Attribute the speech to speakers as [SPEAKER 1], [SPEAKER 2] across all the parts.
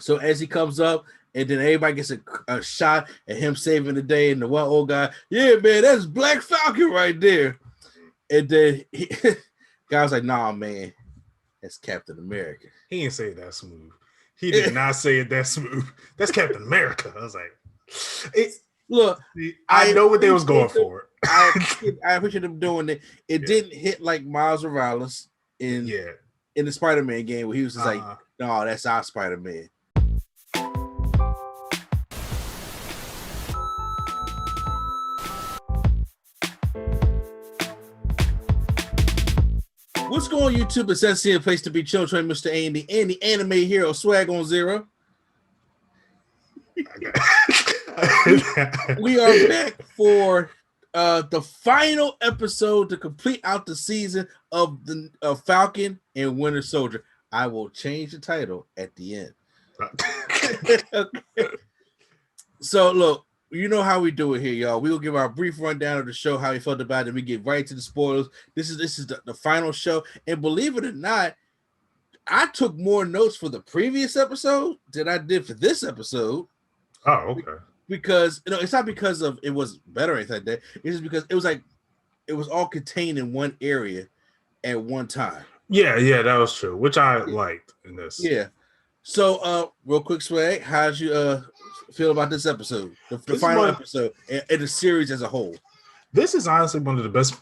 [SPEAKER 1] So as he comes up, and then everybody gets a shot at him saving the day, and the one old guy, yeah, man, that's Black Falcon right there. And then guy was like, nah, man, that's Captain America.
[SPEAKER 2] He didn't say it that smooth. He did not say it that smooth. That's Captain America. I was like,
[SPEAKER 1] look,
[SPEAKER 2] I know what they was going for.
[SPEAKER 1] I appreciate them doing it. It didn't hit like Miles Morales in the Spider-Man game where he was just like, no, that's our Spider-Man. What's going on, YouTube? It's SC, a place to be chill, train Mr. Andy and the anime hero Swag on Zero. We are back for the final episode to complete out the season of the Falcon and Winter Soldier. I will change the title at the end. Okay. So look, you know how we do it here, y'all. We will give our brief rundown of the show, how we felt about it, and we get right to the spoilers. This is the final show, and believe it or not, I took more notes for the previous episode than I did for this episode.
[SPEAKER 2] Oh, okay.
[SPEAKER 1] Because it's not because of it was better or anything like that. It's just because it was all contained in one area at one time.
[SPEAKER 2] Yeah, that was true, which I liked in this.
[SPEAKER 1] Yeah. So, real quick, Swag, how'd you feel about this episode, the final episode, and the series as a whole?
[SPEAKER 2] This is honestly one of the best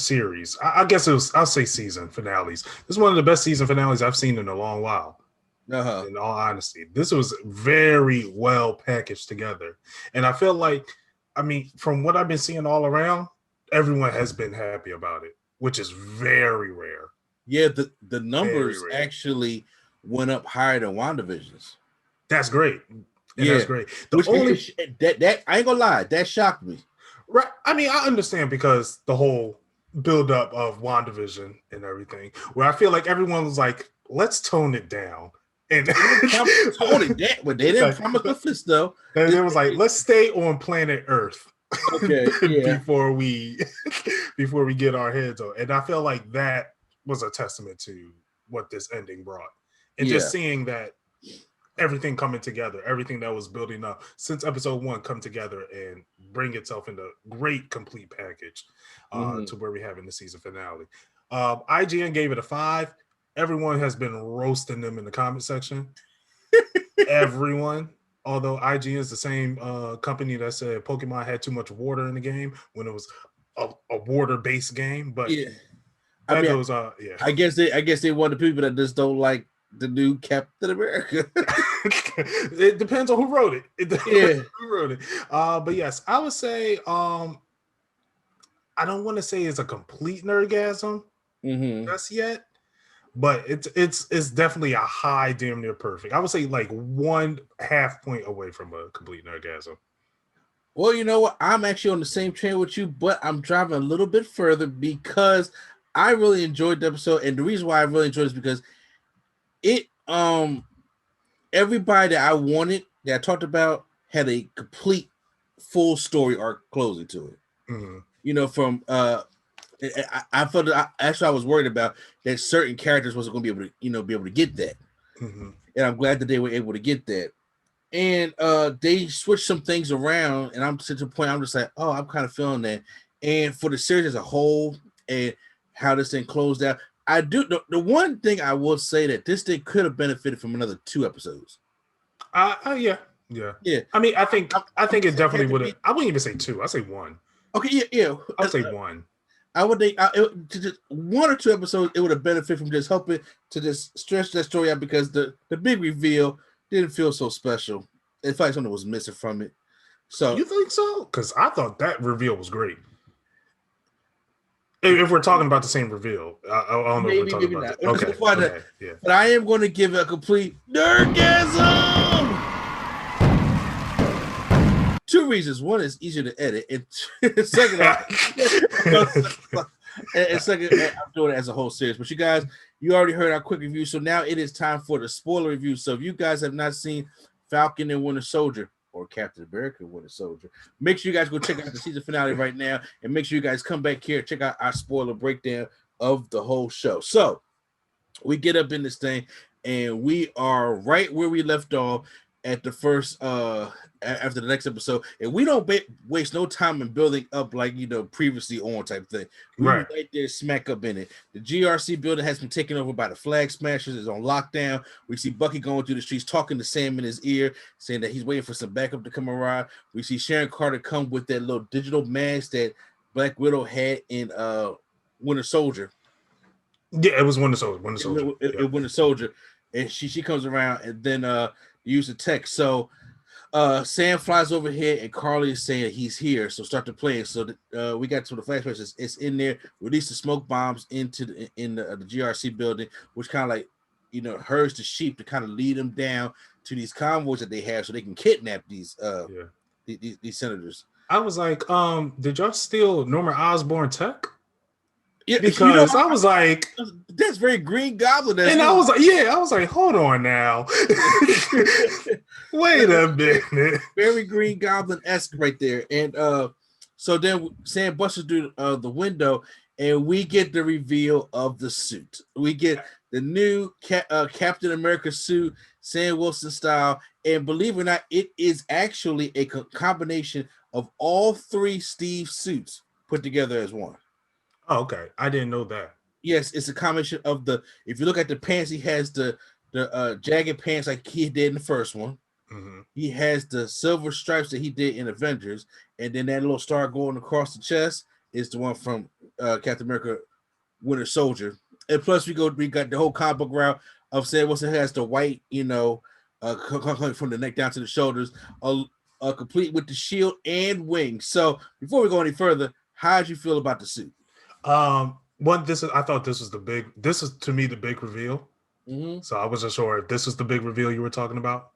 [SPEAKER 2] series. I guess I'll say season finales. This is one of the best season finales I've seen in a long while. In all honesty, this was very well packaged together, and I feel like, from what I've been seeing all around, everyone has been happy about it, which is very rare.
[SPEAKER 1] Yeah, the numbers actually went up higher than WandaVision's.
[SPEAKER 2] That's great. That's great.
[SPEAKER 1] That I ain't gonna lie, that shocked me.
[SPEAKER 2] Right. I understand because the whole buildup of WandaVision and everything, where I feel like everyone was like, let's tone it down. And
[SPEAKER 1] but they didn't promise Mephisto.
[SPEAKER 2] And it was like, let's stay on planet Earth.
[SPEAKER 1] Okay.
[SPEAKER 2] before we get our heads on. And I feel like that was a testament to what this ending brought. And just seeing that everything coming together, everything that was building up since episode 1 come together and bring itself into great complete package to where we have in the season finale. IGN gave it a 5. Everyone has been roasting them in the comment section. Everyone. Although IGN is the same company that said Pokemon had too much water in the game when it was a water-based game. But I guess they want the people that just don't like the new Captain America. It depends on who wrote it. Who wrote it. But yes, I would say I don't want to say it's a complete nerdgasm just yet. But it's definitely a high, damn near perfect. I would say like 1/2 point away from a complete nerdgasm.
[SPEAKER 1] Well, you know what? I'm actually on the same train with you, but I'm driving a little bit further because I really enjoyed the episode, and the reason why I really enjoyed it is because it everybody that I wanted, that I talked about, had a complete full story arc closing to it. From I felt that I was worried about that certain characters wasn't going to be able to get that, and I'm glad that they were able to get that. And they switched some things around, and I'm to the point I'm just like, oh, I'm kind of feeling that. And for the series as a whole, and how this thing closed out, I do the one thing I will say that this thing could have benefited from another 2 episodes.
[SPEAKER 2] Yeah. I think it definitely would have. I wouldn't even say 2. I'd say 1.
[SPEAKER 1] Okay, yeah.
[SPEAKER 2] I'd say 1.
[SPEAKER 1] I would think just 1 or 2 episodes, it would have benefited from just helping to just stretch that story out because the big reveal didn't feel so special. It felt like something was missing from it. So
[SPEAKER 2] you think so? Because I thought that reveal was great. If we're talking about the same reveal, I don't know if we're talking about that. Okay.
[SPEAKER 1] But I am going to give it a complete nerdgasm. 2 reasons. One is easier to edit, and second, I'm doing it as a whole series. But you guys, you already heard our quick review, so now it is time for the spoiler review. So if you guys have not seen Falcon and Winter Soldier or Captain America and Winter Soldier, make sure you guys go check out the season finale right now, and make sure you guys come back here and check out our spoiler breakdown of the whole show. So we get up in this thing. and we are right where we left off at the first after the next episode, and we don't waste no time in building up like previously on type thing. We right there smack up in it. The GRC building has been taken over by the Flag Smashers. It's on lockdown. We see Bucky going through the streets talking to Sam in his ear, saying that he's waiting for some backup to come around. We see Sharon Carter come with that little digital mask that Black Widow had in Winter Soldier.
[SPEAKER 2] Yeah, it was Winter Soldier.
[SPEAKER 1] Winter Soldier, and she comes around and then use the text. So Sam flies over here, and Carly is saying he's here. So start to play. So we got to the flashbacks. It's in there. Release the smoke bombs into the GRC building, which kind of like herds the sheep to kind of lead them down to these convoys that they have, so they can kidnap these senators.
[SPEAKER 2] I was like, did y'all steal Norman Osborn tech? Yeah, because I was like,
[SPEAKER 1] that's very Green Goblin.
[SPEAKER 2] And I was like, hold on now. Wait a minute.
[SPEAKER 1] Very Green Goblin-esque right there. And so then Sam busts through the window, and we get the reveal of the suit. We get the new Captain America suit, Sam Wilson style. And believe it or not, it is actually a combination of all three Steve suits put together as one.
[SPEAKER 2] Oh, okay. I didn't know that.
[SPEAKER 1] Yes, it's a combination of if you look at the pants, he has the jagged pants like he did in the first one. Mm-hmm. He has the silver stripes that he did in Avengers, and then that little star going across the chest is the one from Captain America Winter Soldier. And plus we got the whole comic book route of Sam Wilson has the white, from the neck down to the shoulders, complete with the shield and wings. So before we go any further, how did you feel about the suit?
[SPEAKER 2] I thought this is to me the big reveal. Mm-hmm. So I wasn't sure if this was the big reveal you were talking about.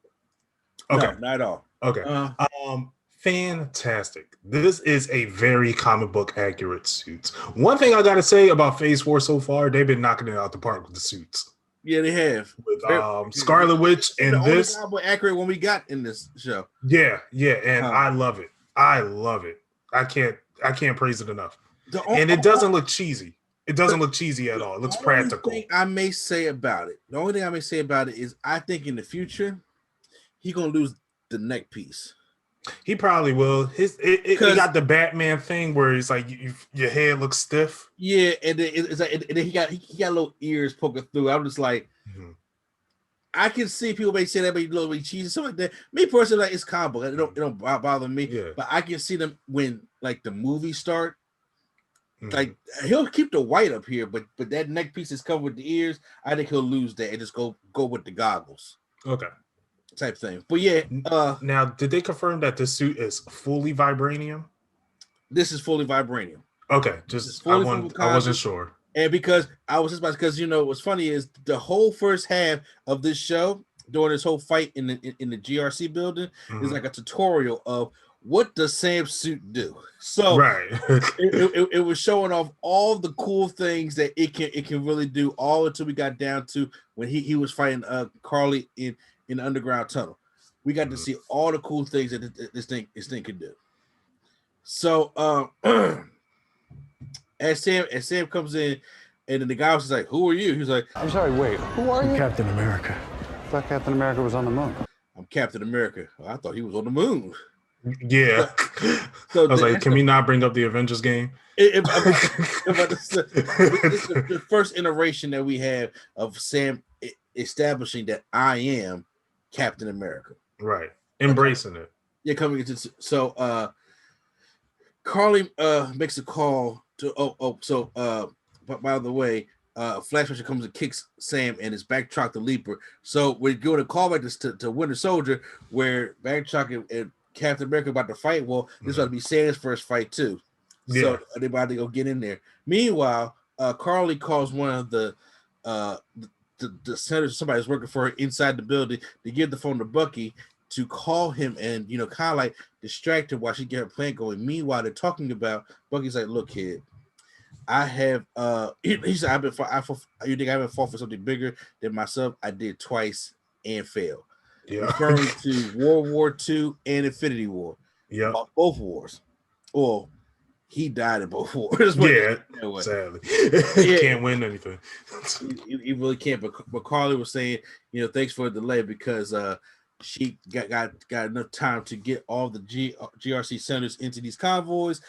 [SPEAKER 2] Okay,
[SPEAKER 1] no, not at all.
[SPEAKER 2] Okay, fantastic. This is a very comic book accurate suit. One thing I got to say about Phase 4 so far, they've been knocking it out the park with the suits.
[SPEAKER 1] Yeah, they have
[SPEAKER 2] with Scarlet Witch and
[SPEAKER 1] the
[SPEAKER 2] this
[SPEAKER 1] only comic accurate one we got in this show.
[SPEAKER 2] Yeah, and I love it. I can't praise it enough. And it doesn't look cheesy. It doesn't look cheesy at all. It looks practical.
[SPEAKER 1] The only thing I may say about it is I think in the future, he's going to lose the neck piece.
[SPEAKER 2] He probably will. He got the Batman thing where it's like your head looks stiff.
[SPEAKER 1] Yeah, and then it's like, and then he got little ears poking through. I'm just like, I can see people may say that, but a little bit cheesy, something like that. Me personally, like, it's comic book. It don't bother me. Yeah. But I can see them when like the movies start. Like he'll keep the white up here, but that neck piece is covered with the ears. I think he'll lose that and just go with the goggles.
[SPEAKER 2] Okay.
[SPEAKER 1] Type thing. But yeah.
[SPEAKER 2] Now, did they confirm that the suit is fully vibranium?
[SPEAKER 1] This is fully vibranium.
[SPEAKER 2] Okay. I wasn't sure.
[SPEAKER 1] And because what's funny is the whole first half of this show during this whole fight in the GRC building is like a tutorial of what does Sam's suit do? So
[SPEAKER 2] right.
[SPEAKER 1] it was showing off all the cool things that it can really do, all until we got down to when he was fighting Carly in the underground tunnel. We got to see all the cool things that this thing could do. So as Sam comes in, and then the guy was like, "Who are you?" He's like,
[SPEAKER 3] "I'm sorry, wait, who are you?"
[SPEAKER 4] Captain America.
[SPEAKER 3] I thought Captain America was on the moon.
[SPEAKER 1] I'm Captain America. I thought he was on the moon.
[SPEAKER 2] Yeah. So I was like, can we not bring up the Avengers game?
[SPEAKER 1] It's the first iteration that we have of Sam establishing that I am Captain America.
[SPEAKER 2] Right. Embracing it.
[SPEAKER 1] Yeah, coming into so Carly makes a call to but by the way, Flash comes and kicks Sam and his Backtrack the Leaper. So we're going to call back to Winter Soldier, where Backtrack and Captain America about to fight. Well, this ought to be Sam's first fight too. Yeah. So they about to go get in there. Meanwhile, Carly calls one of the senators, somebody's working for her inside the building, to give the phone to Bucky to call him and kind of like distract him while she get her plan going. Meanwhile, they're talking about Bucky's like, "Look, kid, I have he said you think I haven't fought for something bigger than myself? I did twice and failed." Yeah. Referring to World War II and Infinity War.
[SPEAKER 2] Yeah.
[SPEAKER 1] Both wars. Well, he died in both wars.
[SPEAKER 2] Yeah, sadly. He can't win anything.
[SPEAKER 1] He really can't. But Carly was saying, thanks for the delay because she got enough time to get all the GRC senators into these convoys,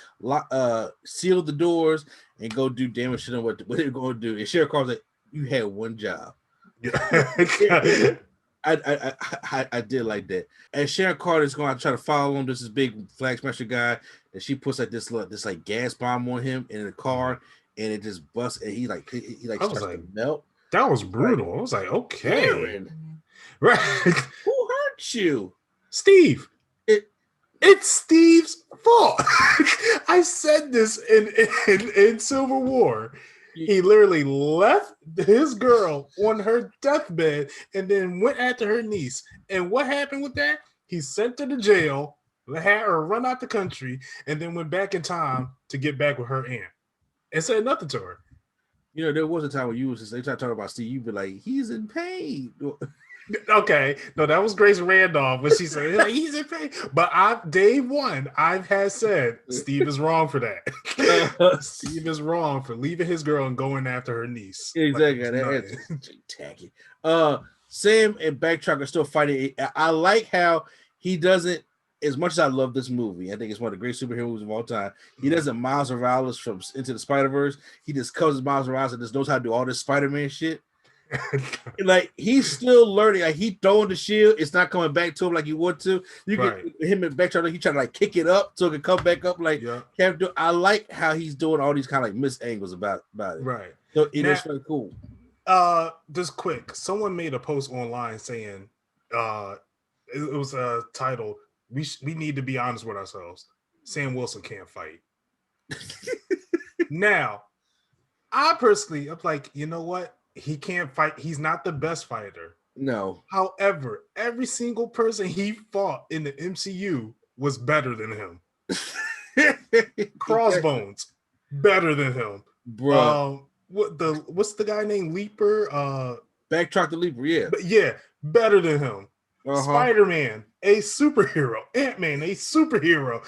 [SPEAKER 1] seal the doors, and go do damage to them. What they're going to do. And Sheriff Carl's like, you had one job. Yeah. I did like that. And Sharon Carter is going to try to follow him. This is big flag smasher guy, and she puts like this like gas bomb on him in the car, and it just busts, and he starts to melt.
[SPEAKER 2] That was brutal. I was like, okay,
[SPEAKER 1] Aaron,
[SPEAKER 2] right?
[SPEAKER 1] Who hurt you,
[SPEAKER 2] Steve? It's Steve's fault. I said this in Civil War. He literally left his girl on her deathbed and then went after her niece. And what happened with that? He sent her to jail, had her run out the country, and then went back in time to get back with her aunt and said nothing to her.
[SPEAKER 1] There was a time when they tried to talk about Steve, you'd be like, he's in pain.
[SPEAKER 2] Okay, no, that was Grace Randolph when she said like, he's in pain. But day one, I've had said Steve is wrong for that. Steve is wrong for leaving his girl and going after her niece.
[SPEAKER 1] Exactly, that's tacky. Sam and Backtrack are still fighting. I like how he doesn't. As much as I love this movie, I think it's one of the great superhero movies of all time. He doesn't Miles Morales from Into the Spider-Verse. He just covers Miles Morales and just knows how to do all this Spider-Man shit. Like he's still learning. Like he throwing the shield, it's not coming back to him like you want to. You can him and Backtrack, he trying to like kick it up so it can come back up. Like I like how he's doing all these kind of like missed angles about it.
[SPEAKER 2] Right.
[SPEAKER 1] So it is really cool.
[SPEAKER 2] Just quick, someone made a post online saying it was a title. We need to be honest with ourselves. Sam Wilson can't fight. Now, I'm like, you know what? He can't fight. He's not the best fighter.
[SPEAKER 1] No.
[SPEAKER 2] However, every single person he fought in the MCU was better than him. Crossbones, better than him.
[SPEAKER 1] Bro.
[SPEAKER 2] What's the guy named Leaper?
[SPEAKER 1] Backtrack the Leaper, yeah.
[SPEAKER 2] Yeah, better than him. Spider-Man, a superhero. Ant-Man, a superhero.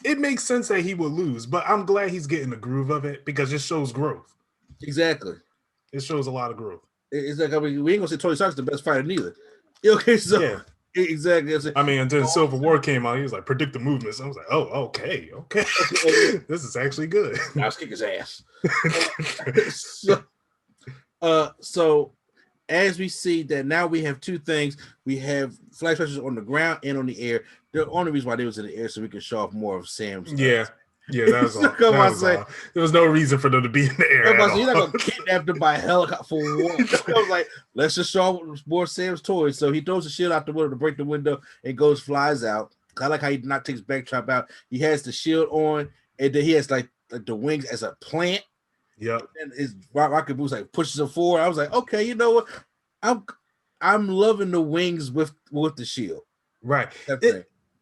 [SPEAKER 2] It makes sense that he would lose, but I'm glad he's getting the groove of it because it shows growth.
[SPEAKER 1] Exactly.
[SPEAKER 2] It shows a lot of growth.
[SPEAKER 1] It's like, we ain't gonna say Tony Stark's the best fighter neither. Okay, so yeah. Exactly.
[SPEAKER 2] Until Civil War came out, he was like, predict the movements. I was like, oh, okay. This is actually good.
[SPEAKER 1] Now let's kick his ass. So as we see that now we have two things. We have flag smashers on the ground and on the air. The only reason why they was in the air so we could show off more of Sam's stuff.
[SPEAKER 2] Yeah, that was all. There was no reason for them to be in the air.
[SPEAKER 1] You're not gonna kidnap them by helicopter for what? I was like, let's just show more Sam's toys. So he throws the shield out the window to break the window and flies out. I like how he not takes Backtrap out. He has the shield on, and then he has like the wings as a plant.
[SPEAKER 2] Yep.
[SPEAKER 1] And his rocket boost like pushes him forward. I was like, okay, you know what? I'm loving the wings with the shield.
[SPEAKER 2] Right.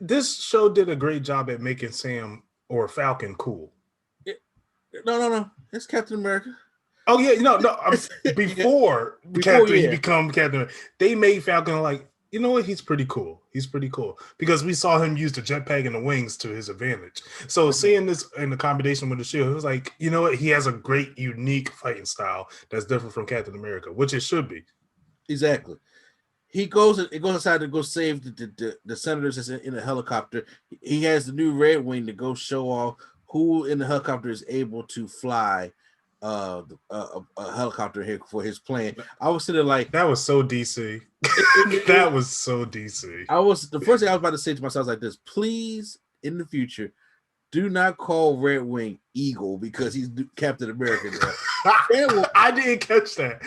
[SPEAKER 2] This show did a great job at making Sam or Falcon cool.
[SPEAKER 1] No. It's Captain America.
[SPEAKER 2] Oh yeah, no. Before he become Captain America, they made Falcon like, you know what? He's pretty cool. Because we saw him use the jetpack and the wings to his advantage. So seeing this in the combination with the shield, it was like, you know what? He has a great, unique fighting style that's different from Captain America, which it should be.
[SPEAKER 1] Exactly. He goes inside to go save the senators that's in a helicopter. He has the new Red Wing to go show off who in the helicopter is able to fly a helicopter here for his plane. I was sitting like,
[SPEAKER 2] that was so DC. That was so DC.
[SPEAKER 1] The first thing I was about to say to myself was like this: please, in the future, do not call Red Wing Eagle because he's Captain America now.
[SPEAKER 2] I didn't catch that.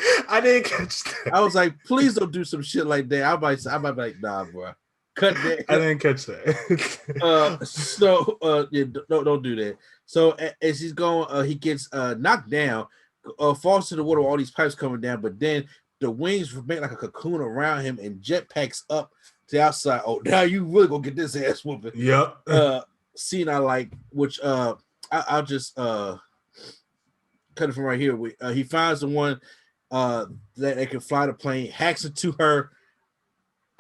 [SPEAKER 1] I was like, please don't do some shit like that. I might be like, nah, bro. Cut that.
[SPEAKER 2] I didn't catch that.
[SPEAKER 1] Yeah, don't do that. So as he's going, he gets knocked down, falls to the water with all these pipes coming down, but then the wings make like a cocoon around him and jetpacks up to the outside. Oh, now you really gonna get this ass whooping.
[SPEAKER 2] Yep.
[SPEAKER 1] Scene I like, which I'll just cut it from right here. He finds the one that can fly the plane, hacks it to her.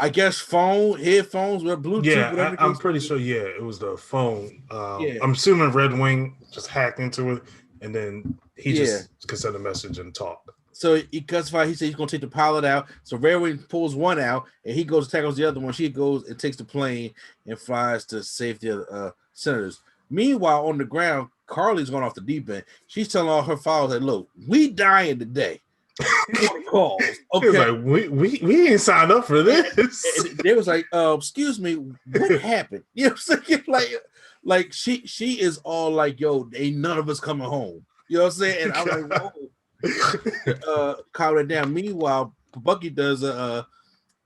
[SPEAKER 1] I guess headphones with Bluetooth.
[SPEAKER 2] Yeah, I'm pretty sure. Yeah, it was the phone. I'm assuming Red Wing just hacked into it, and then he just could send a message and talk.
[SPEAKER 1] So he cuts fire. He says he's gonna take the pilot out. So Red Wing pulls one out, and he goes and tackles the other one. She goes and takes the plane and flies to save the senators. Meanwhile, on the ground, Carly's going off the deep end. She's telling all her followers that, look, we dying today. Calls. Okay.
[SPEAKER 2] Like, we ain't signed up for this.
[SPEAKER 1] And they was like, excuse me, what happened? You know what I'm saying? Like she is all like, yo, ain't none of us coming home. You know what I'm saying? And I'm like, whoa. Calm it down. Meanwhile, Bucky does a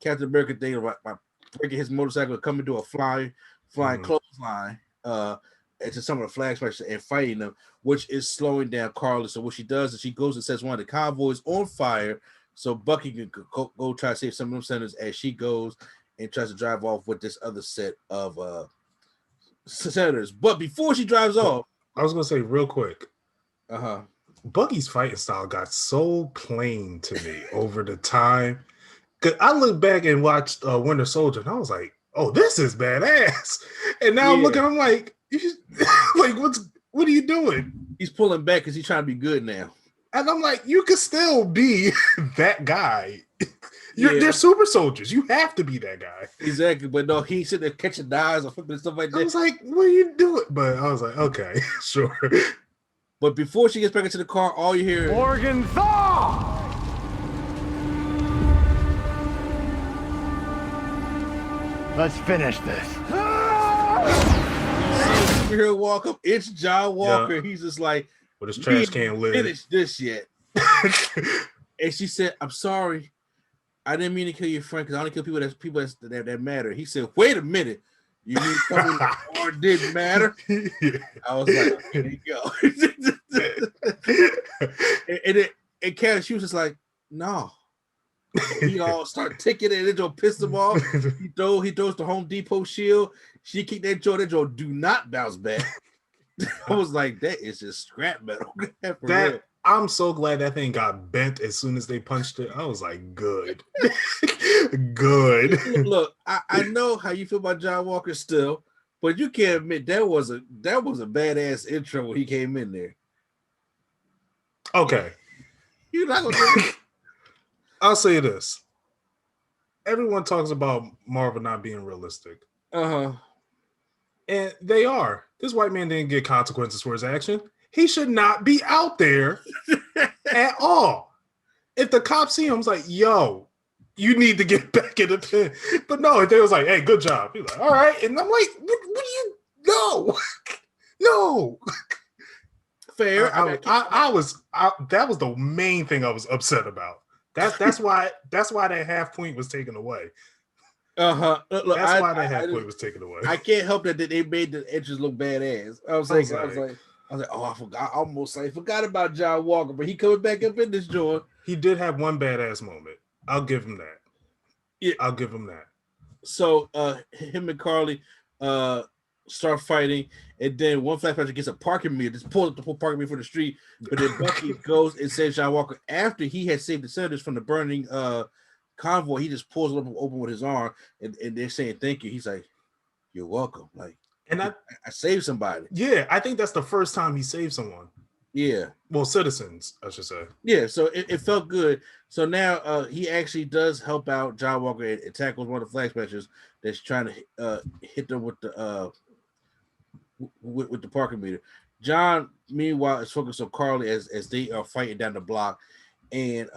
[SPEAKER 1] Captain America thing by breaking his motorcycle and coming to a flying clothesline. To some of the flag smashers and fighting them, which is slowing down Carly. So what she does is she goes and sets one of the convoys on fire so Bucky can go try to save some of them senators as she goes and tries to drive off with this other set of senators. But before she drives off,
[SPEAKER 2] I was gonna say real quick, Bucky's fighting style got so plain to me over the time. Cause I look back and watched Winter Soldier and I was like, oh, this is badass. And now I'm looking, I'm like, like, what are you doing?
[SPEAKER 1] He's pulling back because he's trying to be good now.
[SPEAKER 2] And I'm like, you could still be that guy. They're super soldiers. You have to be that guy.
[SPEAKER 1] Exactly. But no, he's sitting there catching knives or flipping stuff like that.
[SPEAKER 2] I was like, what are you doing? But I was like, okay, sure.
[SPEAKER 1] But before she gets back into the car, all you hear is
[SPEAKER 3] Morgan Thaw! Let's finish this.
[SPEAKER 1] Here walk up, it's John Walker. Yeah. He's just like,
[SPEAKER 2] with his trash can lid.
[SPEAKER 1] Finished this yet. And she said, I'm sorry. I didn't mean to kill your friend because I only kill people that matter. He said, wait a minute. You mean something or didn't matter? I was like, here you go. and Karen, she was just like, no. He all start ticking and it just pissed him off. He throws the Home Depot shield. She kicked that joint. That joint do not bounce back. I was like, that is just scrap metal.
[SPEAKER 2] I'm so glad that thing got bent as soon as they punched it. I was like, good. Good.
[SPEAKER 1] Look, I know how you feel about John Walker still, but you can't admit that was a badass intro when he came in there.
[SPEAKER 2] Okay.
[SPEAKER 1] You're not gonna
[SPEAKER 2] I'll say this. Everyone talks about Marvel not being realistic. And they are. This white man didn't get consequences for his action. He should not be out there at all. If the cops see him, it's like, yo, you need to get back in the pen. But no, they was like, hey, good job. He's like, all right. And I'm like, what do you know? No.
[SPEAKER 1] Fair.
[SPEAKER 2] That was the main thing I was upset about. That's why that half point was taken away.
[SPEAKER 1] Look,
[SPEAKER 2] that's why that half point was taken away.
[SPEAKER 1] I can't help that they made the entrance look badass. I was like, oh, I forgot. I forgot about John Walker, but he coming back up in this joint.
[SPEAKER 2] He did have one badass moment. I'll give him that.
[SPEAKER 1] Yeah,
[SPEAKER 2] I'll give him that.
[SPEAKER 1] So him and Carly start fighting, and then one flashback gets a parking meter, just pulls up the whole parking meter for the street. But then Bucky goes and saves John Walker after he had saved the senators from the burning convoy. He just pulls it open with his arm, and they're saying thank you. He's like, "You're welcome." Like, and I saved somebody.
[SPEAKER 2] Yeah, I think that's the first time he saved someone.
[SPEAKER 1] Yeah,
[SPEAKER 2] well, citizens, I should say.
[SPEAKER 1] Yeah, so it felt good. So now he actually does help out John Walker and tackles one of the flag smashers that's trying to hit them with the with the parking meter. John, meanwhile, is focused on Carly as they are fighting down the block, and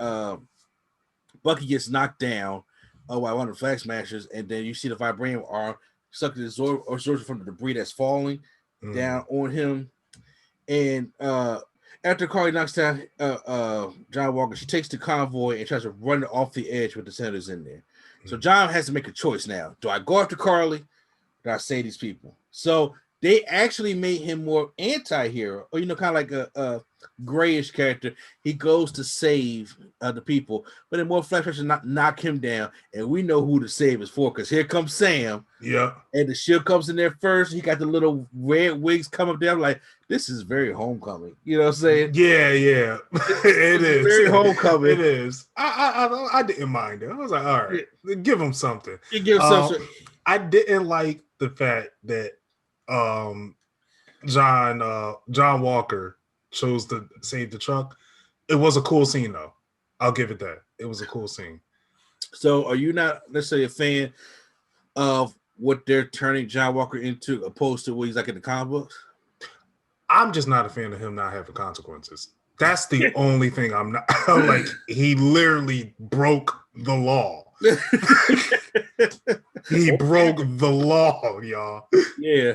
[SPEAKER 1] Bucky gets knocked down by one of the flag smashers, and then you see the vibranium arm sucking his absorption from the debris that's falling down on him. And after Carly knocks down John Walker, she takes the convoy and tries to run it off the edge with the senators in there. So John has to make a choice now. Do I go after Carly? Or do I save these people? So they actually made him more anti-hero, or kind of like a grayish character. He goes to save the people, but then more Flash not knock him down, and we know who the save is for, because here comes Sam.
[SPEAKER 2] Yeah, and
[SPEAKER 1] the Shield comes in there first. He got the little red wigs come up there. I'm like, this is very Homecoming. You know what I'm saying?
[SPEAKER 2] Yeah, it is
[SPEAKER 1] very Homecoming.
[SPEAKER 2] It is. I didn't mind it. I was like, all right, give him something. I didn't like the fact that John Walker chose to save the truck. It was a cool scene, though. I'll give it that. It was a cool scene.
[SPEAKER 1] So, are you not necessarily a fan of what they're turning John Walker into, opposed to what he's like in the comic books?
[SPEAKER 2] I'm just not a fan of him not having consequences. That's the only thing I'm not. I'm like, he literally broke the law. He broke the law, y'all.
[SPEAKER 1] Yeah.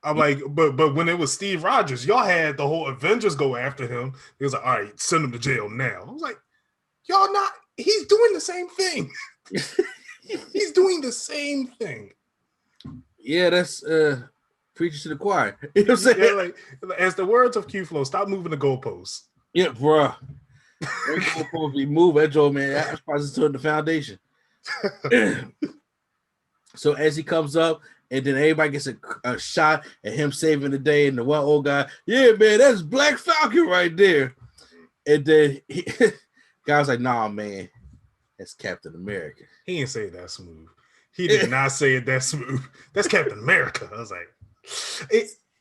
[SPEAKER 2] I'm like, but when it was Steve Rogers, y'all had the whole Avengers go after him. He was like, all right, send him to jail now. I was like, y'all not, he's doing the same thing. He's doing the same thing.
[SPEAKER 1] Yeah, that's preaching to the choir. You know what I'm saying?
[SPEAKER 2] Yeah, like, as the words of Q-Flow, stop moving the goalposts.
[SPEAKER 1] Yeah, bro. Goalposts be moving. That Joe, man, that's probably to the foundation. So as he comes up, and then everybody gets a shot at him saving the day, and the one old guy, yeah, man, that's Black Falcon right there. And then guy's like, nah, man, that's Captain America.
[SPEAKER 2] He didn't say it that smooth. He did not say it that smooth. That's Captain America. I was like,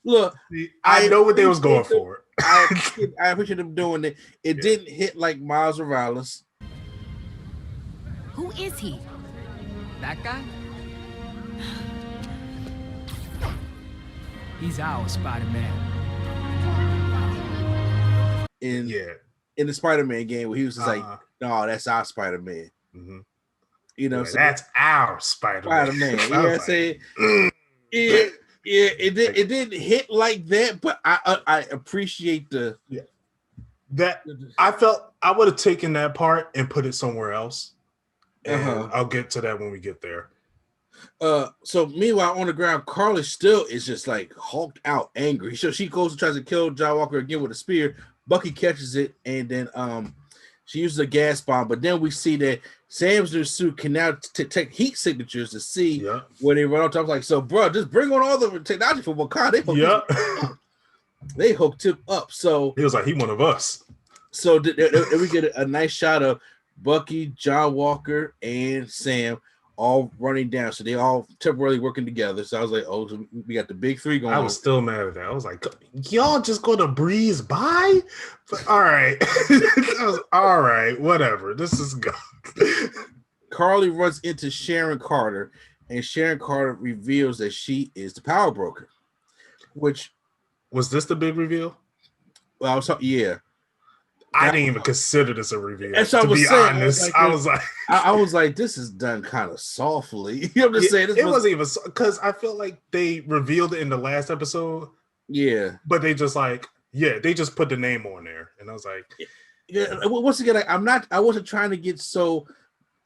[SPEAKER 1] look,
[SPEAKER 2] I know what they was going for.
[SPEAKER 1] I appreciate them doing it. It didn't hit like Miles Morales.
[SPEAKER 4] Who is he? That guy? He's our Spider-Man.
[SPEAKER 1] In the Spider-Man game, where he was just like, no, that's our Spider-Man.
[SPEAKER 2] Mm-hmm.
[SPEAKER 1] You know,
[SPEAKER 2] so that's our Spider-Man.
[SPEAKER 1] You know what I'm saying? It didn't hit like that, but I appreciate the
[SPEAKER 2] that I felt I would have taken that part and put it somewhere else. And I'll get to that when we get there.
[SPEAKER 1] So meanwhile, on the ground, Carly still is just like hulked out, angry. So she goes and tries to kill John Walker again with a spear. Bucky catches it, and then she uses a gas bomb. But then we see that Sam's new suit can now take heat signatures to see where they run on top. Like, so, bro, just bring on all the technology for Wakanda. They hooked him up. So
[SPEAKER 2] he was like, he one of us.
[SPEAKER 1] So we get a nice shot of Bucky, John Walker, and Sam all running down. So they all temporarily working together. So I was like, oh, so we got the big three going.
[SPEAKER 2] I was still mad at that. I was like, y'all just gonna breeze by? But, all right. All right, whatever. This is good.
[SPEAKER 1] Carly runs into Sharon Carter, and Sharon Carter reveals that she is the power broker. Which
[SPEAKER 2] was this the big reveal?
[SPEAKER 1] Well, I was talking, yeah.
[SPEAKER 2] I didn't even consider this a reveal.
[SPEAKER 1] And so to be honest, I was like, this is done kind of softly. You know what I'm saying?
[SPEAKER 2] It wasn't even because I feel like they revealed it in the last episode.
[SPEAKER 1] Yeah,
[SPEAKER 2] but they just they just put the name on there, and I was like,
[SPEAKER 1] once again, I wasn't trying to get so.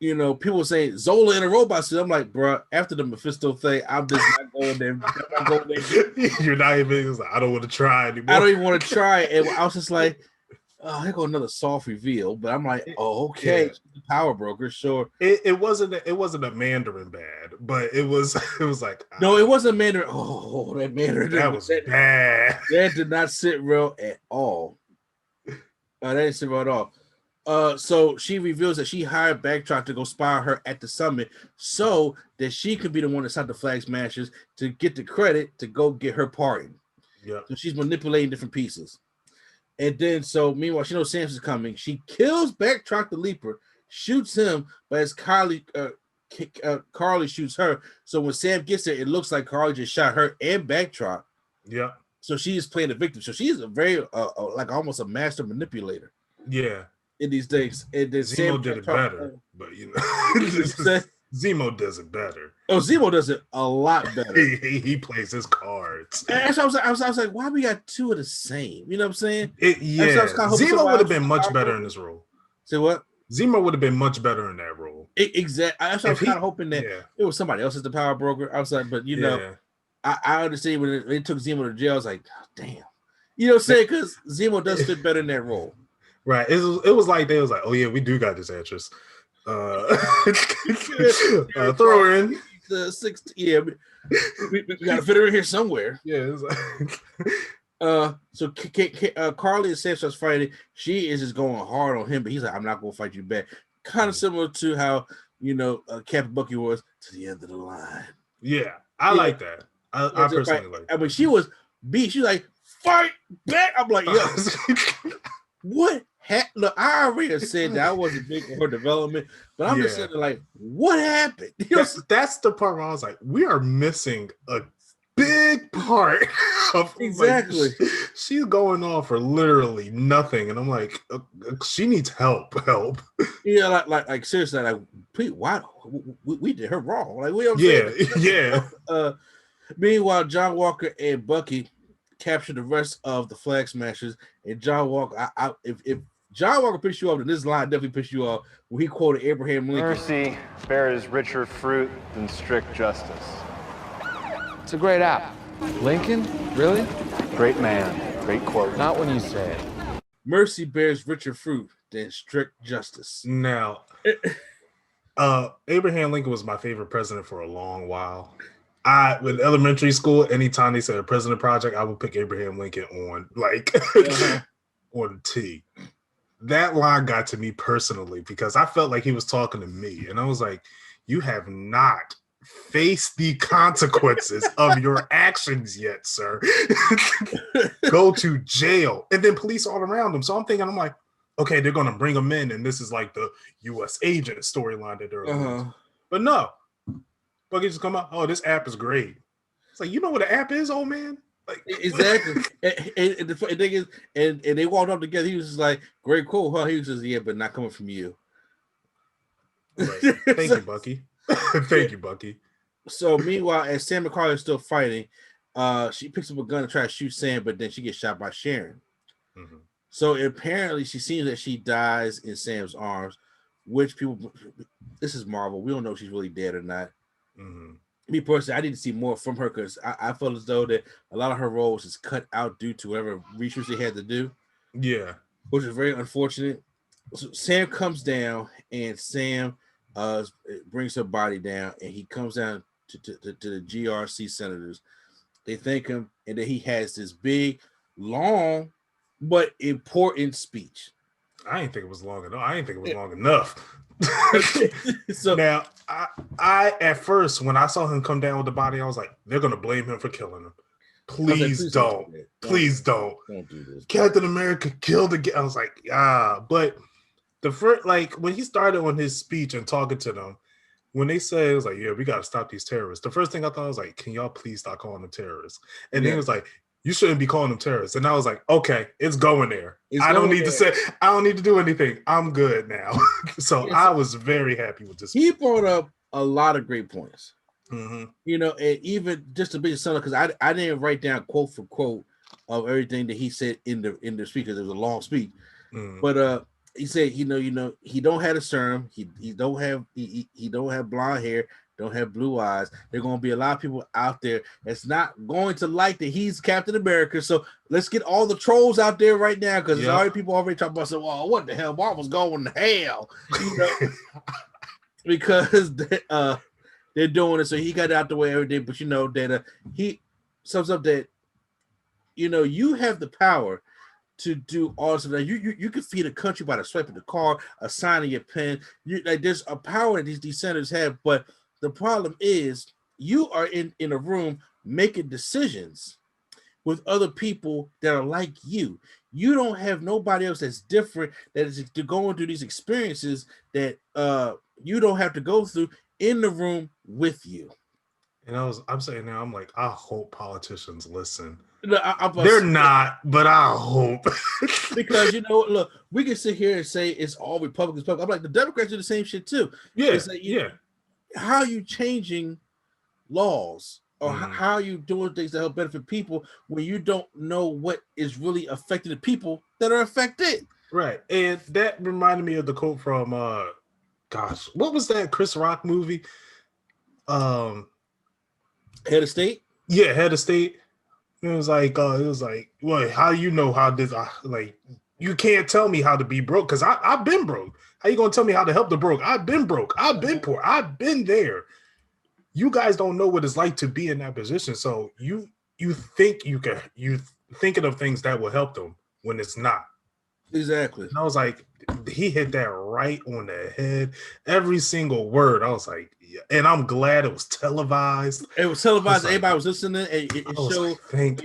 [SPEAKER 1] You know, people saying Zola in a robot suit. I'm like, bro, after the Mephisto thing, I'm just not going there.
[SPEAKER 2] You're not even. I don't want to try anymore.
[SPEAKER 1] I don't even want to try. And I was just like, oh, here go another soft reveal. But I'm like, oh, okay, power broker, sure.
[SPEAKER 2] It wasn't a Mandarin bad, but it was like
[SPEAKER 1] no, it wasn't a Mandarin. Oh, that Mandarin
[SPEAKER 2] that was bad.
[SPEAKER 1] That did not sit real at all. That didn't sit real at all. So she reveals that she hired Backtrack to go spy her at the summit so that she could be the one to stop the Flag Smashers to get the credit to go get her pardon.
[SPEAKER 2] Yeah.
[SPEAKER 1] So she's manipulating different pieces. And then, so meanwhile, she knows Samson's coming. She kills Backtrack the Leaper, shoots him, but as Carly shoots her. So when Sam gets there, it looks like Carly just shot her and Backtrack.
[SPEAKER 2] Yeah.
[SPEAKER 1] So she is playing the victim. So she's a very, like almost a master manipulator.
[SPEAKER 2] Yeah.
[SPEAKER 1] In these days, and then
[SPEAKER 2] Zemo did it better, but you know, Zemo does it better.
[SPEAKER 1] Oh, Zemo does it a lot better.
[SPEAKER 2] he plays his cards.
[SPEAKER 1] And so I was like, why we got two of the same? You know what I'm saying?
[SPEAKER 2] Zemo would have been much better in this role.
[SPEAKER 1] Say what?
[SPEAKER 2] Zemo would have been much better in that role.
[SPEAKER 1] Exactly. I was kind of hoping that it was somebody else as the power broker. I was like, but you know, I understand when they took Zemo to jail. I was like, oh, damn. You know what I'm saying? Because Zemo does fit better in that role.
[SPEAKER 2] Right. It was like they was like, oh yeah, we do got this actress. Throw her in.
[SPEAKER 1] The 16. Yeah, we got to fit her in here somewhere.
[SPEAKER 2] Yeah. It's
[SPEAKER 1] like... So Carly and Sam starts fighting. She is just going hard on him, but he's like, I'm not going to fight you back. Kind of similar to how, Captain Bucky was to the end of the line.
[SPEAKER 2] Yeah, I like that. I personally like that.
[SPEAKER 1] I mean, she was beat. She's like, fight back. I'm like, yo, what? Look, I already said that I wasn't big on her development, but I'm just saying, like, what happened?
[SPEAKER 2] That's the part where I was like, we are missing a big part of
[SPEAKER 1] exactly.
[SPEAKER 2] Like, she's going on for literally nothing, and I'm like, she needs help.
[SPEAKER 1] Yeah, like seriously, like, Pete, why we did her wrong? Like, we meanwhile, John Walker and Bucky capture the rest of the Flag Smashers, and John Walker. If John Walker pissed you off, then this line definitely pissed you off when he quoted Abraham Lincoln.
[SPEAKER 5] Mercy bears richer fruit than strict justice.
[SPEAKER 6] It's a great app. Lincoln? Really?
[SPEAKER 5] Great man. Great quote.
[SPEAKER 6] Not when you say it.
[SPEAKER 1] Mercy bears richer fruit than strict justice.
[SPEAKER 2] Now, Abraham Lincoln was my favorite president for a long while. With elementary school, anytime they said a president project, I would pick Abraham Lincoln on on T. That line got to me personally because I felt like he was talking to me, and I was like, "You have not faced the consequences of your actions yet, sir. Go to jail." And then police all around him. So I'm like, okay, they're gonna bring him in, and this is like the U.S. agent storyline that they're But no, Bucky just come out. Oh, this app is great. It's like, you know what an app is, old man? Like,
[SPEAKER 1] exactly. and the thing is, and they walked up together. He was just like, "Great, cool, huh?" He was just, "Yeah, but not coming from you."
[SPEAKER 2] Right. Thank you, Bucky. Thank you, Bucky.
[SPEAKER 1] So meanwhile, as Sam and Carly are still fighting, she picks up a gun to try to shoot Sam, but then she gets shot by Sharon. Mm-hmm. So apparently, she seems that she dies in Sam's arms. Which people, this is Marvel. We don't know if she's really dead or not. Mm-hmm. Me personally, I need to see more from her because I felt as though that a lot of her roles is cut out due to whatever research they had to do.
[SPEAKER 2] Yeah, which
[SPEAKER 1] is very unfortunate. So Sam comes down, and Sam brings her body down, and he comes down to the GRC senators. They thank him, and then he has this big, long, but important speech.
[SPEAKER 2] I didn't think it was long enough. I didn't think it was long enough.
[SPEAKER 1] So
[SPEAKER 2] now, I at first when I saw him come down with the body, I was like, they're gonna blame him for killing him. Please don't. Please don't.
[SPEAKER 1] Don't do this.
[SPEAKER 2] Captain America killed again. I was like, but the first, like when he started on his speech and talking to them, when they said it was like, yeah, we gotta stop these terrorists. The first thing I thought was like, can y'all please stop calling them terrorists? And then it was like, you shouldn't be calling them terrorists. And I was like, okay, it's going there. I don't need to do anything. I'm good now. So I was very happy with this.
[SPEAKER 1] He brought up a lot of great points. Mm-hmm. And even just to be son, because I didn't write down quote for quote of everything that he said in the speech, because it was a long speech. Mm-hmm. But he said, he don't have a serum, he don't have blonde hair, don't have blue eyes. There are going to be a lot of people out there that's not going to like that he's Captain America. So let's get all the trolls out there right now, because there's already people already talking about, well, what the hell? Marvel's going to hell, because they're doing it. So he got out the way every day. But that he sums up that you have the power to do all this stuff. You can feed a country by the swipe of the card, a sign of your pen. There's a power that these senators have, but the problem is you are in a room making decisions with other people that are like you. You don't have nobody else that's different, that is going through these experiences that you don't have to go through in the room with you.
[SPEAKER 2] And I'm saying now, I'm like, I hope politicians listen.
[SPEAKER 1] No,
[SPEAKER 2] they're not, but I hope.
[SPEAKER 1] Because look, we can sit here and say it's all Republicans. I'm like, the Democrats do the same shit too.
[SPEAKER 2] Yeah,
[SPEAKER 1] like, how are you changing laws, or how are you doing things that help benefit people when you don't know what is really affecting the people that are affected?
[SPEAKER 2] Right, and that reminded me of the quote from, what was that Chris Rock movie?
[SPEAKER 1] Head of State.
[SPEAKER 2] Yeah, head of state. It was like, well, how you know how this? Like, you can't tell me how to be broke because I've been broke. How you gonna tell me how to help the broke? I've been broke. I've been poor. I've been there. You guys don't know what it's like to be in that position. So you think you thinking of things that will help them when it's not.
[SPEAKER 1] Exactly.
[SPEAKER 2] And I was like, he hit that right on the head. Every single word. I was like, yeah. And I'm glad it was televised.
[SPEAKER 1] It was televised. Everybody was listening. And it showed,
[SPEAKER 2] like,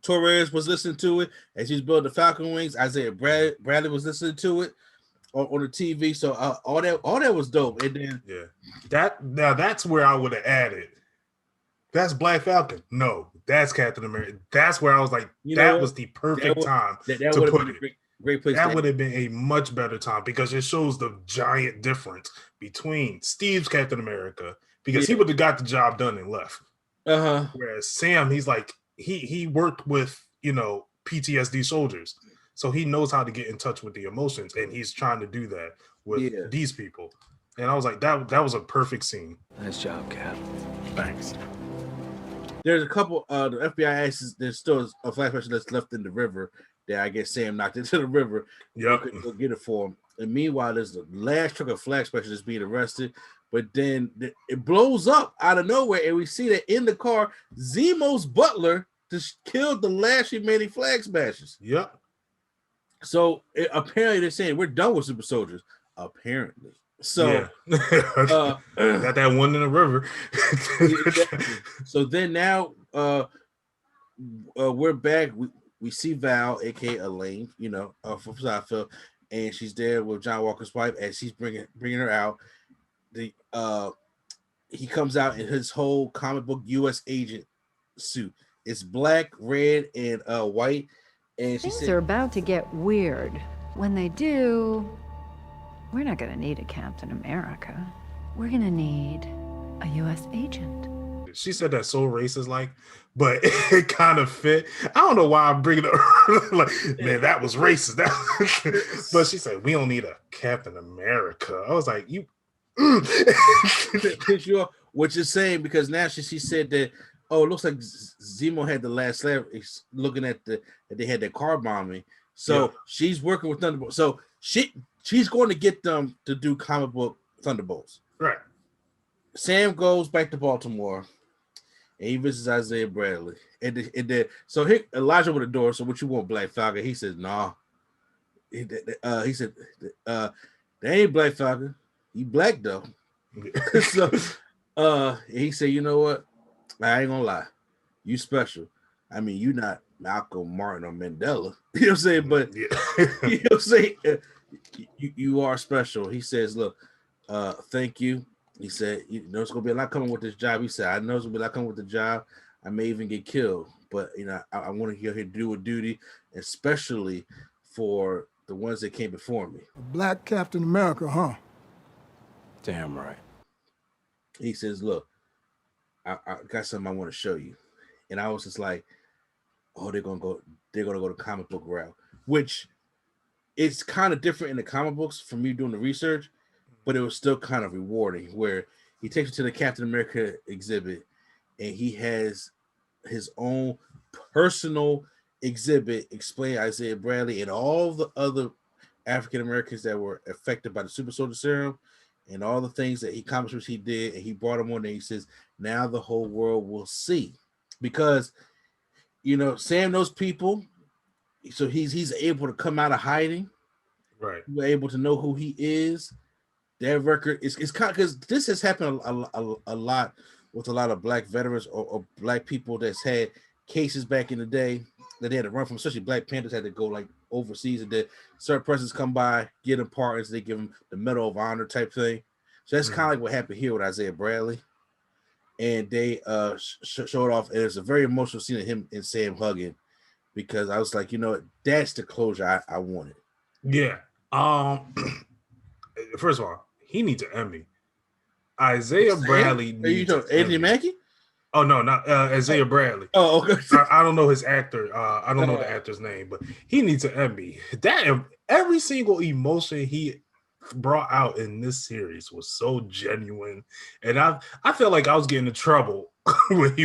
[SPEAKER 1] Torres was listening to it as he's building the Falcon wings. Isaiah Bradley was listening to it on the TV. So all that was dope. And then
[SPEAKER 2] that's where I would have added. That's Black Falcon. No, that's Captain America. That's where I was like, that was the perfect time to put it.
[SPEAKER 1] Great place.
[SPEAKER 2] That would have been a much better time because it shows the giant difference between Steve's Captain America because he would have got the job done and left. Whereas Sam, he's like he worked with PTSD soldiers, so he knows how to get in touch with the emotions, and he's trying to do that with these people. And I was like, that was a perfect scene.
[SPEAKER 6] Nice job, Cap.
[SPEAKER 2] Thanks.
[SPEAKER 1] There's a couple. The FBI asks there's still a flash special that's left in the river that I guess Sam knocked into the river.
[SPEAKER 2] Yep.
[SPEAKER 1] Go get it for him. And meanwhile, there's the last truck of flag special that's being arrested. But then it blows up out of nowhere, and we see that in the car, Zemo's butler just killed the last remaining flag smashers.
[SPEAKER 2] Yep.
[SPEAKER 1] So apparently they're saying we're done with super soldiers. Apparently. So
[SPEAKER 2] got that one in the river.
[SPEAKER 1] So then now we're back. We see Val, aka Elaine, from Seinfeld, and she's there with John Walker's wife, and she's bringing her out. He comes out in his whole comic book U.S. agent suit. It's black, red, and white. And she
[SPEAKER 7] things are about to get weird. When they do, we're not going to need a Captain America. We're going to need a U.S. agent.
[SPEAKER 2] She said that so racist, but it kind of fit. I don't know why I'm bringing it up. Man, that was racist. But she said, we don't need a Captain America. I was like, you.
[SPEAKER 1] Which is saying, because now she said that, it looks like Zemo had the last laugh, looking at that they had that car bombing. So she's working with Thunderbolts. So she's going to get them to do comic book Thunderbolts.
[SPEAKER 2] Right.
[SPEAKER 1] Sam goes back to Baltimore. And he visits Isaiah Bradley. And then so here Elijah with the door. So what you want, Black Falcon? He says, nah. He said, that ain't Black Falcon. He black though. So he said, you know what? I ain't gonna lie. You special. I mean, you not Malcolm, Martin, or Mandela. You know what I'm saying? But you know what I'm saying? You are special. He says, look, thank you. He said, it's going to be a lot coming with this job. He said, I know it's going to be a lot coming with the job. I may even get killed, but, I want to get here to do a duty, especially for the ones that came before me.
[SPEAKER 8] A black Captain America, huh?
[SPEAKER 6] Damn right.
[SPEAKER 1] He says, look, I got something I want to show you. And I was just like, they're going to go the comic book route, which it's kind of different in the comic books from me doing the research. But it was still kind of rewarding, where he takes you to the Captain America exhibit, and he has his own personal exhibit explaining Isaiah Bradley and all the other African Americans that were affected by the super soldier serum, and all the things that he accomplished, he did, and he brought them on there. He says, now the whole world will see, because Sam knows people, so he's able to come out of hiding,
[SPEAKER 2] right?
[SPEAKER 1] We're able to know who he is. That record is kind of, because this has happened a lot with a lot of black veterans or black people that's had cases back in the day that they had to run from, especially Black Panthers had to go overseas, and then certain persons come by, get them pardons, they give them the Medal of Honor type thing. So that's kind of like what happened here with Isaiah Bradley. And they showed off, and it's a very emotional scene of him and Sam hugging, because I was like, that's the closure I wanted.
[SPEAKER 2] Yeah. First of all, he needs an Emmy. Isaiah Bradley needs
[SPEAKER 1] Anthony Mackie?
[SPEAKER 2] Oh no, not Isaiah Bradley.
[SPEAKER 1] Oh, okay.
[SPEAKER 2] I don't know his actor. I don't know the actor's name, but he needs an Emmy. That every single emotion he brought out in this series was so genuine, and I felt like I was getting in trouble when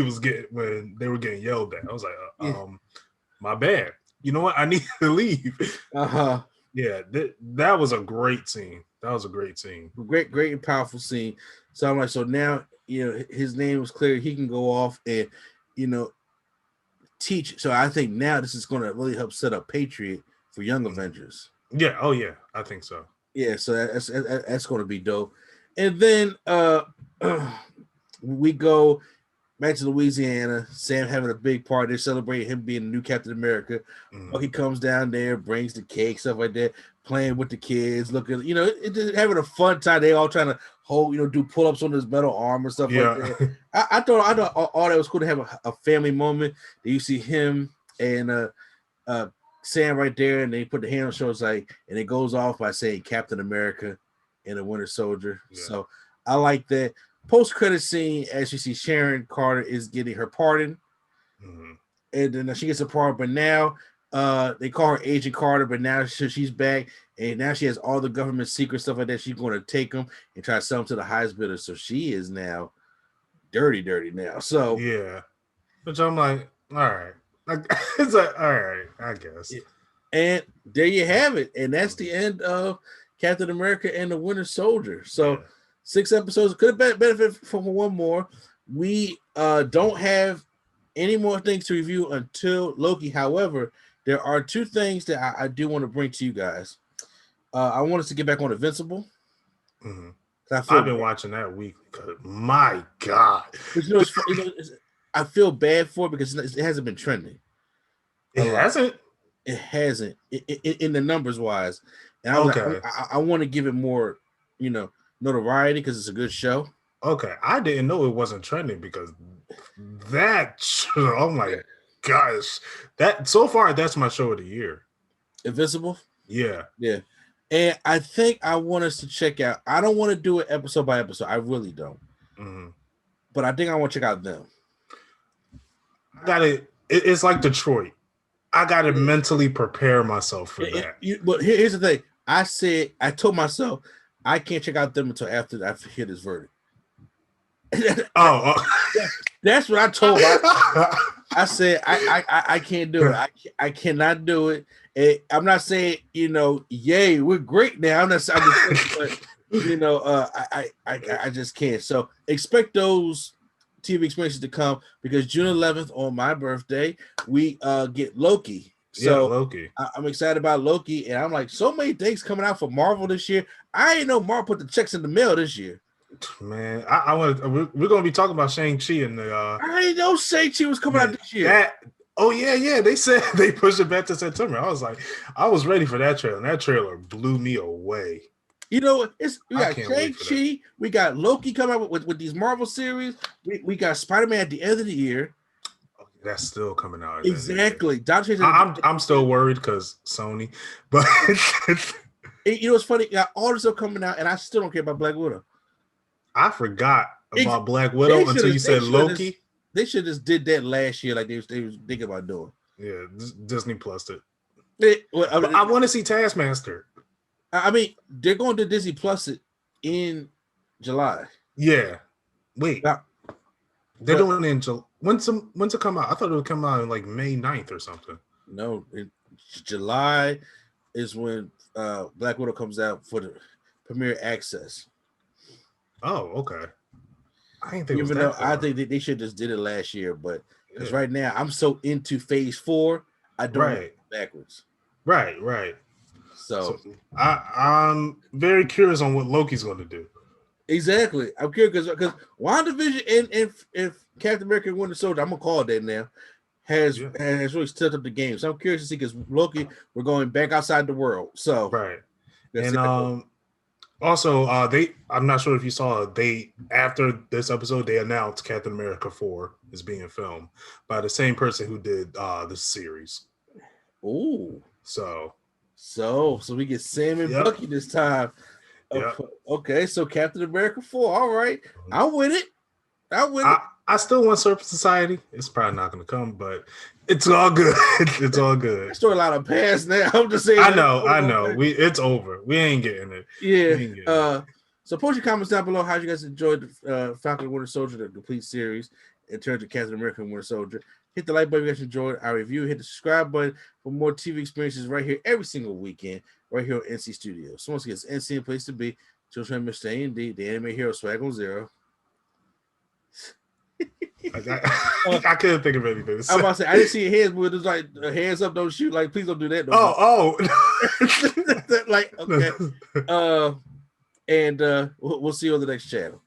[SPEAKER 2] they were getting yelled at. I was like, my bad. You know what? I need to leave. Yeah, that was a great scene.
[SPEAKER 1] Great and powerful scene. So I'm like, so now his name was clear. He can go off and teach. So I think now this is going to really help set up Patriot for Young Avengers.
[SPEAKER 2] Yeah. Oh yeah, I think so.
[SPEAKER 1] Yeah. So that's going to be dope. And then we go back to Louisiana. Sam having a big party. They're celebrating him being the new Captain America. He comes down there, brings the cake, stuff like that, playing with the kids, looking, just having a fun time. They all trying to hold, do pull-ups on his metal arm and stuff like that. I thought all that was cool to have a family moment. You see him and Sam right there, and they put the hand on the shoulders, and it goes off by saying Captain America and the Winter Soldier. Yeah. So I like that. Post-credit scene, as you see Sharon Carter is getting her pardon. And then she gets a pardon, but now they call her Agent Carter, but now she's back, and now she has all the government secret stuff like that. She's going to take them and try to sell them to the highest bidder. So she is now dirty now. So
[SPEAKER 2] yeah, which I'm like, all right. It's like, all right, I guess.
[SPEAKER 1] And there you have it. And that's the end of Captain America and the Winter Soldier. So 6 episodes. Could have benefit from one more. We don't have any more things to review until Loki. However, there are 2 things that I do want to bring to you guys. I want us to get back on Invincible.
[SPEAKER 2] I've been watching that weekly. My God.
[SPEAKER 1] I feel bad for it because it hasn't been trending.
[SPEAKER 2] It hasn't?
[SPEAKER 1] It hasn't. In the numbers wise. And I want to give it more, notoriety because it's a good show.
[SPEAKER 2] Okay. I didn't know it wasn't trending because that show, oh my gosh. That so far, that's my show of the year.
[SPEAKER 1] Invincible?
[SPEAKER 2] Yeah.
[SPEAKER 1] Yeah. And I think I want us to check out. I don't want to do it episode by episode. I really don't. But I think I want to check out them.
[SPEAKER 2] I got it. It's like Detroit. I got to mentally prepare myself for that.
[SPEAKER 1] But here's the thing. I told myself I can't check out them until after I hear this verdict. That's what I told myself. I said I can't do it. I cannot do it. And I'm not saying yay, we're great now. I'm just saying, but I just can't. So expect those TV experiences to come because June 11th on my birthday we get Loki. So
[SPEAKER 2] Loki. I'm
[SPEAKER 1] excited about Loki, and I'm like, so many things coming out for Marvel this year. I ain't know Marvel put the checks in the mail this year.
[SPEAKER 2] Man, we're going to be talking about Shang-Chi and the.
[SPEAKER 1] I didn't know Shang-Chi was coming out this year.
[SPEAKER 2] They said they pushed it back to September. I was like, I was ready for that trailer. And that trailer blew me away.
[SPEAKER 1] We got Shang-Chi, we got Loki coming out with these Marvel series. We got Spider-Man at the end of the year.
[SPEAKER 2] That's still coming out.
[SPEAKER 1] Exactly.
[SPEAKER 2] I'm still worried because Sony, but
[SPEAKER 1] it's funny. Got all this stuff coming out, and I still don't care about Black Widow.
[SPEAKER 2] I forgot about Black Widow until you said Loki.
[SPEAKER 1] They should have just did that last year, like they was thinking about doing.
[SPEAKER 2] Yeah, Disney Plus it. I want to see Taskmaster.
[SPEAKER 1] I mean, they're going to Disney Plus it in July.
[SPEAKER 2] Yeah. Wait. They're doing it in July. When's it come out? I thought it would come out in like May 9th or something.
[SPEAKER 1] No, July is when Black Widow comes out for the premiere access.
[SPEAKER 2] Oh, okay. I didn't think
[SPEAKER 1] even though I think they should just did it last year, but because right now I'm so into Phase 4, I don't know backwards.
[SPEAKER 2] Right.
[SPEAKER 1] So
[SPEAKER 2] I'm very curious on what Loki's going to do.
[SPEAKER 1] Exactly. I'm curious because WandaVision and Captain America and Winter Soldier, I'm gonna call it that now, has really stepped up the game. So I'm curious to see because Loki, we're going back outside the world. So
[SPEAKER 2] and also I'm not sure if you saw after this episode they announced Captain America 4 is being filmed by the same person who did this series.
[SPEAKER 1] Ooh.
[SPEAKER 2] So
[SPEAKER 1] we get Sam and Bucky this time.
[SPEAKER 2] Yep.
[SPEAKER 1] Okay, so Captain America 4. All right. I'm with it.
[SPEAKER 2] I still want Surface Society. It's probably not going to come, but it's all good. It's all good.
[SPEAKER 1] That storyline of past now. I'm just saying.
[SPEAKER 2] I know. It's over. We ain't getting it.
[SPEAKER 1] Yeah. So post your comments down below how you guys enjoyed Falcon and Winter Soldier, the complete series. in terms of Captain America and Winter Soldier. Hit the like button if you guys enjoyed our review. Hit the subscribe button for more TV experiences right here every single weekend, right here on NC Studios. So once again, it's NC a place to be. Children, Mr. A&D, the anime hero Swag on Zero.
[SPEAKER 2] I couldn't think of anything.
[SPEAKER 1] I'm about to say, I didn't see your hands move. It was like hands up, don't shoot. Like, please don't do that. Like, okay. And we'll see you on the next channel.